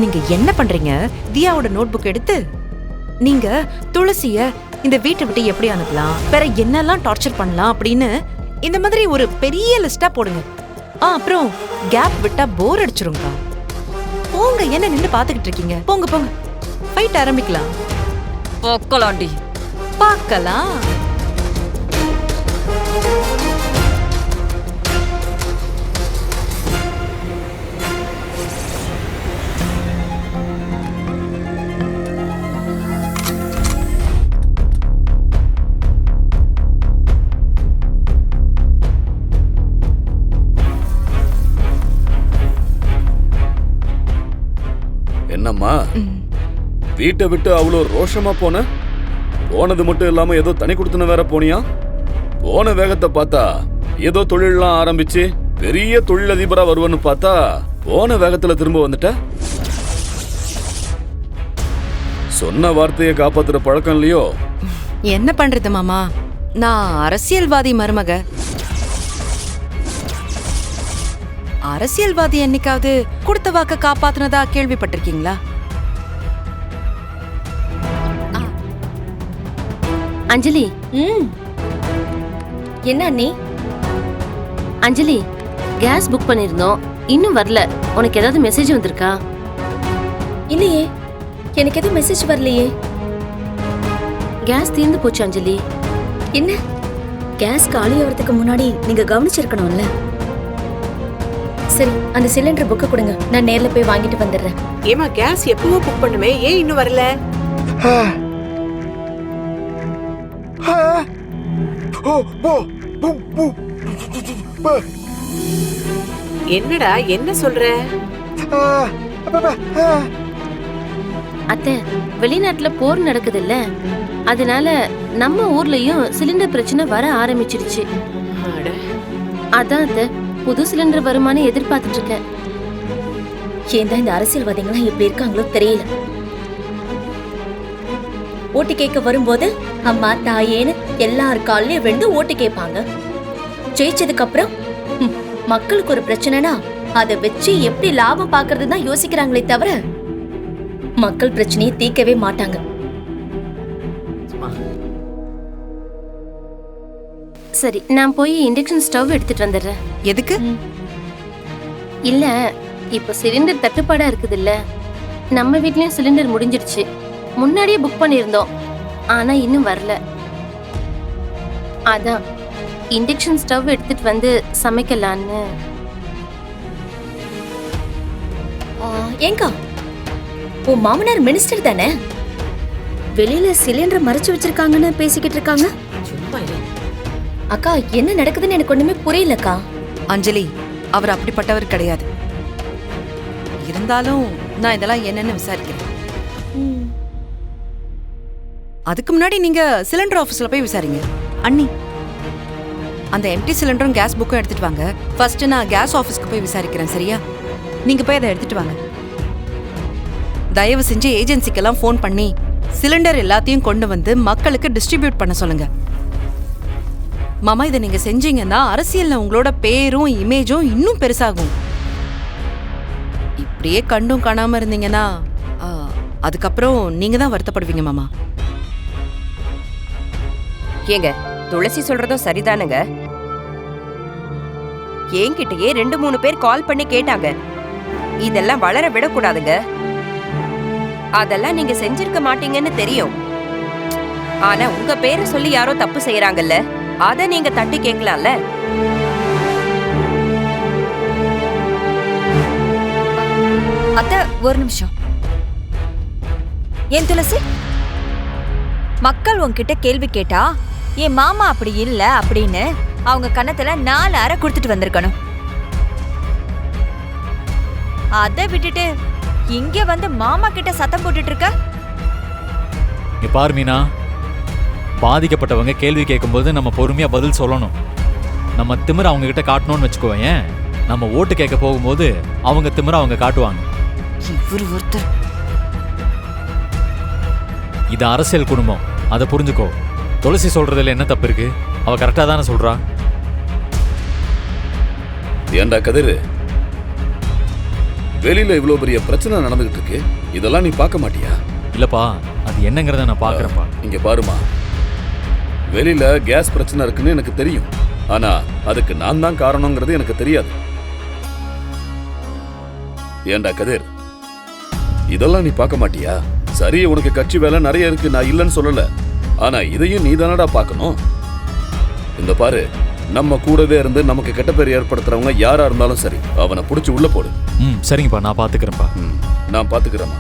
நீங்க என்ன பண்றீங்க? தியாவோட நோட் புக் எடுத்து நீங்க துளசிய இந்த வீட்டை விட்டு எப்படி அனுப்பலாம், வேற என்னெல்லாம் டார்ச்சர் பண்ணலாம் அப்படின்னு இந்த மாதிரி ஒரு பெரிய லிஸ்டா போடுங்க. அப்புறம் கேப் விட்டா போர் அடிச்சிருங்க. போங்க, என்ன நின்னு பாத்துக்கிட்டு இருக்கீங்க? போங்க போங்க, ஃபைட் ஆரம்பிக்கலாம். போக்கலாண்டி, பார்க்கலாம். என்னம்மா வீட்டை விட்டு அவ்வளோ ரோஷமா போனது மட்டும் இல்லாம ஏதோ தனி கொடுத்துன வேற போனியா? போன வேகத்தை பார்த்தா ஏதோ தொழிலெல்லாம் ஆரம்பிச்சு பெரிய தொழிலதிபரா வருவன்னு பார்த்தா போன வேகத்துல திரும்ப வந்துட்ட. சொன்ன வார்த்தையை காப்பாத்துற பழக்கம் இல்லையோ? என்ன பண்றது மாமா, நான் அரசியல்வாதி மருமக. அரசியல்வாதி என்னைக்காவது கொடுத்த வாக்க காப்பாத்துனதா கேள்விப்பட்டிருக்கீங்களா? அஞ்சலி. என்ன அண்ணி? அஞ்சலி, கேஸ் புக் பண்ணிருந்தோம், இன்னும் வரல. உனக்கு ஏதாவது மெசேஜ் வந்திருக்கா? இல்லையே, எனக்கு எதுவும் மெசேஜ் வரலையே. கேஸ் தீர்ந்து போச்சு அஞ்சலி. என்ன, கேஸ் காலி ஆகிறதுக்கு முன்னாடி நீங்க கவனிச்சிருக்கணும்ல. சரி, அந்த சிலிண்டர் புக்க கொடுங்க, நான் நேர்ல போய் வாங்கிட்டு வந்துடுறேன். ஏமா, கேஸ் எப்பவோ புக் பண்ணுமே, ஏன் இன்னும் வரல? என்னடா, என்ன சொல்ற? அத்தை, வெளிநாட்டுல போர் நடக்குது இல்ல, அதனால நம்ம ஊர்லயும் சிலிண்டர் பிரச்சனை வர ஆரம்பிச்சிடுச்சு. அதான் அத்தை, புது சிலிண்டர் வருமானு எதிர்பார்த்துட்டு இருக்கேன். ஏன் இந்த அரசியல்வாதிகள்லாம் இப்படி இருக்காங்களோ தெரியல. ஓட்டு கேட்க வரும்போது அம்மா தாயேன்னு எல்லார் காலையும் விழுந்து ஓட்டு கேட்பாங்க. ஜெயிச்சதுக்கு அப்புறம் மக்களுக்கு ஒரு பிரச்சனைனா அதை வச்சு எப்படி லாபம் பாக்குறது தான் யோசிக்கிறாங்களே தவிர மக்கள் பிரச்சனையை தீர்க்கவே மாட்டாங்க. சரி, நான் போய் இண்டக்ஷன் ஸ்டவ் எடுத்துட்டு வந்துடுறேன். எதுக்கு? இல்ல, இப்ப சிலிண்டர் தட்டுப்பாடா இருக்குது இல்ல, நம்ம வீட்லயும் சிலிண்டர் முடிஞ்சிடுச்சு. முன்னாடியே புக் பண்ணிருந்தோம், ஆனா இன்னும் வரல. அதான் இண்டக்ஷன் ஸ்டவ் எடுத்துட்டு வந்து சமைக்கலான்னு. ஏங்கா, உன் மாமனார் மினிஸ்டர் தானே? வெளியில சிலிண்டர் மறைச்சு வச்சிருக்காங்கன்னு பேசிக்கிட்டு இருக்காங்க. அக்கா, என்ன நடக்குதுன்னு எனக்கு ஒண்ணுமே புரியலக்கா. அஞ்சலி, அவர் அப்படிப்பட்டவர் கிடையாது. இருந்தாலும் நான் இதெல்லாம் என்னன்னு விசாரிக்கிறேன். அதுக்கு முன்னாடி நீங்க சிலிண்டர் ஆபீஸ்ல போய் விசாரிங்க. அண்ணி, அந்த எம்டி சிலிண்டரும் கேஸ் புக்கும் எடுத்துட்டு வாங்க. ஃபர்ஸ்ட் நான் கேஸ் ஆபீஸ்க்கு போய் விசாரிக்கிறேன், சரியா? நீங்க போய் அதை எடுத்துட்டு வாங்க. தயவு செஞ்சு ஏஜென்சிக்கெல்லாம் ஃபோன் பண்ணி சிலிண்டர் எல்லாத்தையும் கொண்டு வந்து மக்களுக்கு டிஸ்ட்ரிபியூட் பண்ண சொல்லுங்க. மாமா, இதை நீங்க செஞ்சீங்கன்னா அரசியல்ல உங்களோட பேரும் இமேஜும் இன்னும் பெருசாகும். இப்படியே கண்டும் காணாம இருந்தீங்கன்னா அதுக்கப்புறம் நீங்க தான் வருத்தப்படுவீங்க மாமா. ஏங்க, துளசி சொல்றதும் சரிதானுங்க. என்கிட்டயே 2-3 பேர் கால் பண்ணி கேட்டாங்க. இதெல்லாம் வளர விடக்கூடாதுங்க. அதெல்லாம் நீங்க செஞ்சிருக்க மாட்டீங்கன்னு தெரியும். ஆனா உங்க பேரை சொல்லி யாரோ தப்பு செய்யறாங்கல்ல, அத நீங்க தட்டி கேட்கலாம்ல. அத்தை, ஒரு நிமிஷம். ஏன் துளசி, மக்கள் உன்கிட்ட கேள்வி கேட்டா என் மாமா அப்படி இல்ல அப்படின்னு அவங்க கன்னத்துல 4 அறை கொடுத்துட்டு வந்திருக்கணும். அதை விட்டுட்டு இங்க வந்து மாமா கிட்ட சத்தம் போட்டுட்டு இருக்க. இங்க பாரு மீனா, பாதிக்கப்பட்டவங்க கேள்வி கேட்கும்போது நம்ம பொறுமையா பதில் சொல்லணும். நம்ம திமிர அவங்க கிட்ட காட்டணும்னு வச்சுக்கோங்க, நம்ம ஓட்டு கேட்க போகும்போது அவங்க திமிர அவங்க காட்டுவாங்க. இவரு ஒருத்தர். இது அரசியல் குடும்பம், அதை புரிஞ்சுக்கோ. துளசி சொல்றதுல என்ன தப்பு இருக்கு? அவ கரெக்டா தானே சொல்றா. ஏண்டா கதிர், வெளியில இவ்வளவு பெரிய பிரச்சனை நடந்துகிட்டு இருக்கு, இதெல்லாம் நீ பார்க்க மாட்டியா? இல்லப்பா, அது என்னங்கிறத நான் பாக்குறேன்ப்பா. இங்க பாருமா, வெளியில கேஸ் பிரச்சனை இருக்குன்னு எனக்கு தெரியும். ஆனா அதுக்கு நான் தான் காரணங்கிறது எனக்கு தெரியாது. ஏண்டா கதிர், இதெல்லாம் நீ பார்க்க மாட்டியா? சரி, உனக்கு கட்சி வேலை நிறைய இருக்கு, நான் இல்லைன்னு சொல்லல. ஆனா இதையும் நீ தானடா பார்க்கணும். இந்த பாரு, நம்ம கூடவே இருந்து நமக்கு கெட்ட பேர் ஏற்படுத்துறவங்க யாரா இருந்தாலும் சரி, அவனை புடிச்சு உள்ள போடு. சரிங்கப்பா, நான் பாத்துக்கிறேன்ப்பா. நான் பாத்துக்கிறேம்மா.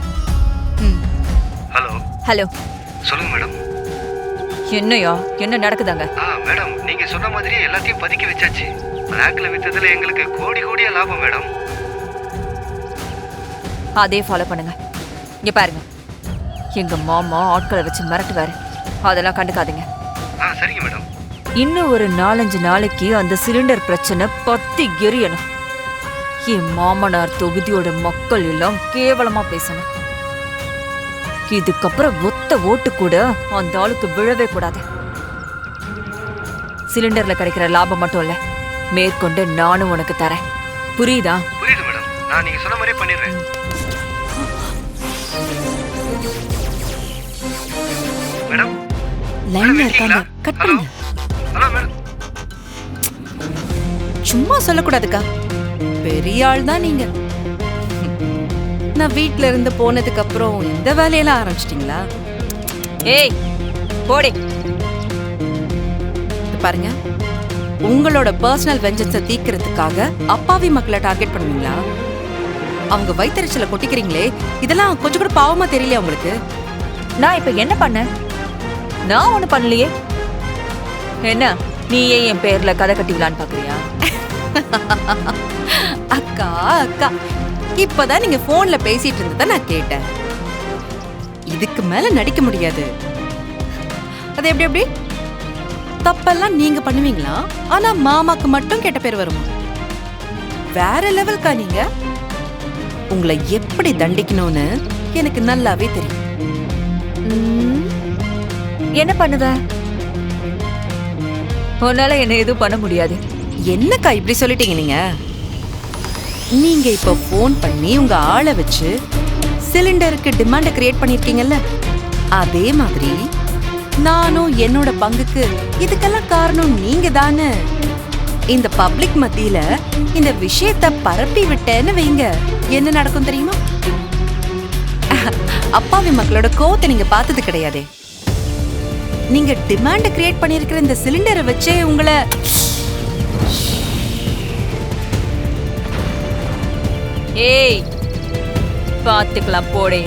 ஹலோ ஹலோ, சொல்லுங்க மேடம். என்னையா என்ன நடக்குதாங்க? மேடம், நீங்க சொன்ன மாதிரியே எல்லாத்தையும் பதுக்கி வச்சாச்சு. பிளாக்ல வித்ததுல எங்களுக்கு கோடி கோடியா லாபம் மேடம். அதே ஃபாலோ பண்ணுங்க. இங்க பாருங்க, எங்க மாமா ஆட்களை வச்சு மிரட்டுவாரு, அதெல்லாம் கண்டுக்காதீங்க. சரிங்க மேடம். இன்னும் ஒரு 4-5 நாளைக்கு அந்த சிலிண்டர் பிரச்சனை பத்தி எரியணும். என் மாமனார் தொகுதியோட மக்கள் எல்லாம் கேவலமா பேசணும். இதுக்கப்புறம் ஒத்த ஓட்டு கூட அந்த ஆளுக்கு விழவே கூடாது. சிலிண்டர்ல கிடைக்கிற லாபம் மட்டும் இல்ல, மேற்கொண்டு நானும் உனக்கு தரேன். புரியுதா? புரியுது மேடம். நான் நீங்க சொன்ன மாதிரியே பண்ணிடுறேன். மேடம், லைன்ல இருக்காங்க, கட் பண்ணுங்க. Hello madam. சும்மா சொல்லக்கூடாதுக்கா, பெரிய ஆள் தான் நீங்க. நான் வீட்ல இருந்து போனதுக்கு அப்புறம் இந்த வேலையெல்லாம் ஆரம்பிச்சிட்டீங்களா? ஏய் போடி. பாருங்க, உங்களோட பர்சனல் வெஞ்சன்ஸை தீக்கிறதுக்காக அப்பாவி மக்களை டார்கெட் பண்ணுவீங்களா? அவங்க வயித்தறிச்சல கொட்டிக்கிறீங்களே, இதெல்லாம் கொஞ்சம் கூட பாவமா தெரியலையா உங்களுக்கு? நான் இப்ப என்ன பண்ணேன்? நான் ஒண்ணு பண்ணலையே. என்ன நீயே என் பேர்ல கதை கட்டிக்கலான்னு பாக்குறியா? அக்கா அக்கா, இப்பதான் நீங்க போன்ல பேசிட்டு இருந்ததை நான் கேட்டேன். இதுக்கு மேல நடிக்க முடியாது. அது எப்படி எப்படி? தப்பெல்லாம் நீங்க பண்ணுவீங்களா? ஆனா மாமாக்கு மட்டும் கெட்ட பேர் வருமா? வேற லெவல்க்கா நீங்க. உங்களை எப்படி தண்டிக்கணும்னு எனக்கு நல்லாவே தெரியும். என்ன பண்ணுவ? உன்னால என்ன எதுவும் பண்ண முடியாது. என்னக்கா இப்படி சொல்லிட்டீங்க நீங்க? நீங்க இப்ப போன் பண்ணி உங்க ஆளை வச்சு சிலிண்டருக்கு டிமாண்ட கிரியேட் பண்ணிருக்கீங்கல்ல, அதே மாதிரி நானும் என்னோட பங்குக்கு இதுக்கெல்லாம் காரணம் நீங்க தானே. இந்த பப்ளிக் மத்தியில இந்த விஷயத்தை பரப்பி விட்டேன்னு வைங்க, என்ன நடக்கும் தெரியுமா? அப்பாவி மக்களோட கோவத்தை நீங்க பார்த்தது கிடையாதே. நீங்க டிமாண்ட கிரியேட் பண்ணிருக்கிற இந்த சிலிண்டரை வச்சே உங்களை ஏய் பாத்துக்கலாம் போடே.